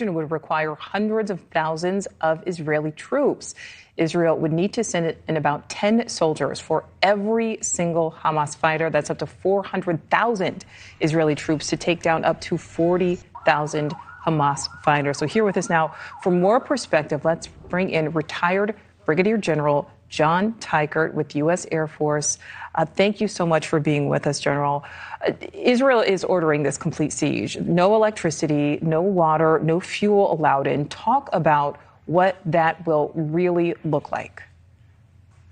would require hundreds of thousands of Israeli troops. Israel would need to send in about 10 soldiers for every single Hamas fighter. That's up to 400,000 Israeli troops to take down up to 40,000 Hamas fighters. So here with us now for more perspective, let's bring in retired Brigadier General John Teichert with U.S. Air Force. Thank you so much for being with us, General. Israel is ordering this complete siege. No electricity, no water, no fuel allowed in. Talk about what that will really look like.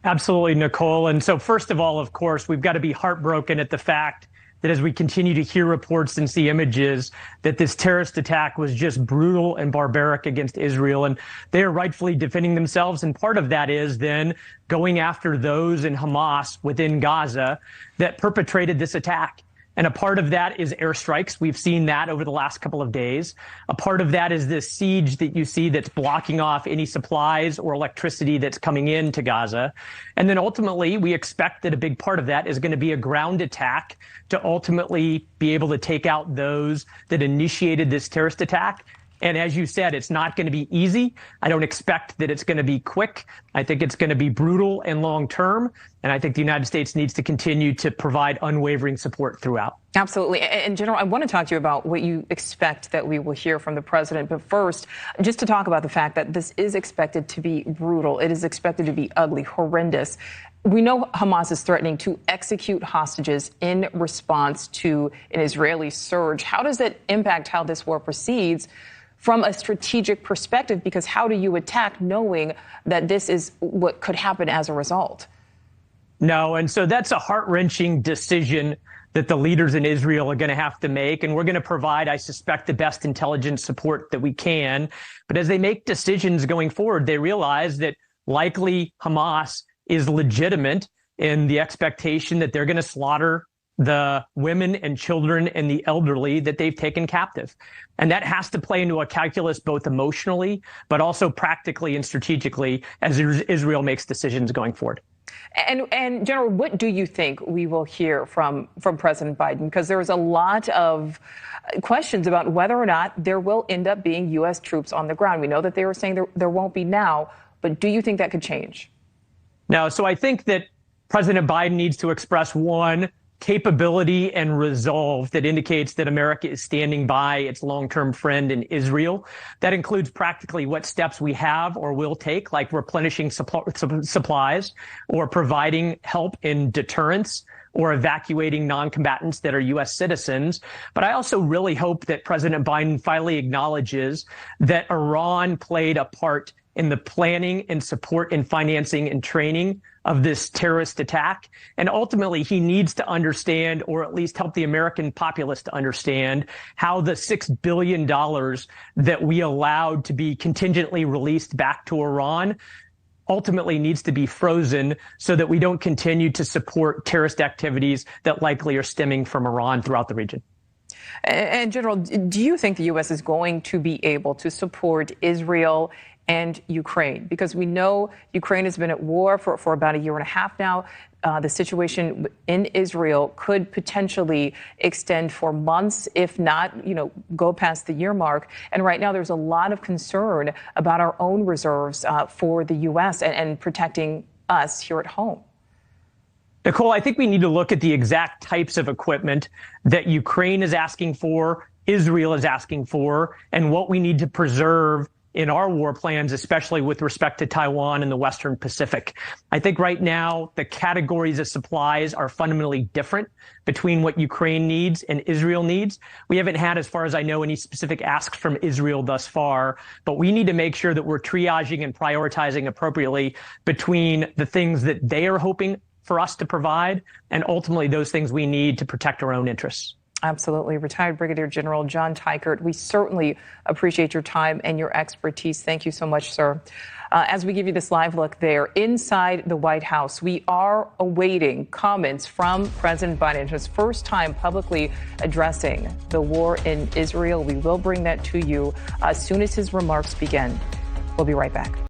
Absolutely, Nicole. And so first of all, of course, we've got to be heartbroken at the fact that as we continue to hear reports and see images, that this terrorist attack was just brutal and barbaric against Israel. And they are rightfully defending themselves. And part of that is then going after those in Hamas within Gaza that perpetrated this attack. And a part of that is airstrikes. We've seen that over the last couple of days. A part of that is this siege that you see that's blocking off any supplies or electricity that's coming into Gaza. And then ultimately, we expect that a big part of that is going to be a ground attack to ultimately be able to take out those that initiated this terrorist attack. And as you said, it's not going to be easy. I don't expect that it's going to be quick. I think it's going to be brutal and long term. And I think the United States needs to continue to provide unwavering support throughout. Absolutely. And General, I want to talk to you about what you expect that we will hear from the president. But first, just to talk about the fact that this is expected to be brutal. It is expected to be ugly, horrendous. We know Hamas is threatening to execute hostages in response to an Israeli surge. How does that impact how this war proceeds from a strategic perspective? Because how do you attack knowing that this is what could happen as a result? No, and so that's a heart-wrenching decision that the leaders in Israel are going to have to make. And we're going to provide, I suspect, the best intelligence support that we can. But as they make decisions going forward, they realize that likely Hamas is legitimate in the expectation that they're going to slaughter the women and children and the elderly that they've taken captive. And that has to play into a calculus both emotionally, but also practically and strategically as Israel makes decisions going forward. And General, what do you think we will hear from President Biden? Because there is a lot of questions about whether or not there will end up being U.S. troops on the ground. We know that they were saying there won't be now, but do you think that could change? No, so I think that President Biden needs to express, one, capability and resolve that indicates that America is standing by its long-term friend in Israel. That includes practically what steps we have or will take, like replenishing supplies or providing help in deterrence or evacuating non-combatants that are U.S. citizens. But I also really hope that President Biden finally acknowledges that Iran played a part in the planning and support and financing and training of this terrorist attack. And ultimately, he needs to understand, or at least help the American populace to understand, how the $6 billion that we allowed to be contingently released back to Iran ultimately needs to be frozen so that we don't continue to support terrorist activities that likely are stemming from Iran throughout the region. And General, do you think the U.S. is going to be able to support Israel and Ukraine? Because we know Ukraine has been at war for about a year and a half now. The situation in Israel could potentially extend for months, if not, go past the year mark. And right now there's a lot of concern about our own reserves for the U.S. and protecting us here at home. Nicole, I think we need to look at the exact types of equipment that Ukraine is asking for, Israel is asking for, and what we need to preserve in our war plans, especially with respect to Taiwan and the Western Pacific. I think right now the categories of supplies are fundamentally different between what Ukraine needs and Israel needs. We haven't had, as far as I know, any specific asks from Israel thus far, but we need to make sure that we're triaging and prioritizing appropriately between the things that they are hoping for us to provide and ultimately those things we need to protect our own interests. Absolutely. Retired Brigadier General John Teichert, we certainly appreciate your time and your expertise. Thank you so much, sir. As we give you this live look there inside the White House, we are awaiting comments from President Biden, his first time publicly addressing the war in Israel. We will bring that to you as soon as his remarks begin. We'll be right back.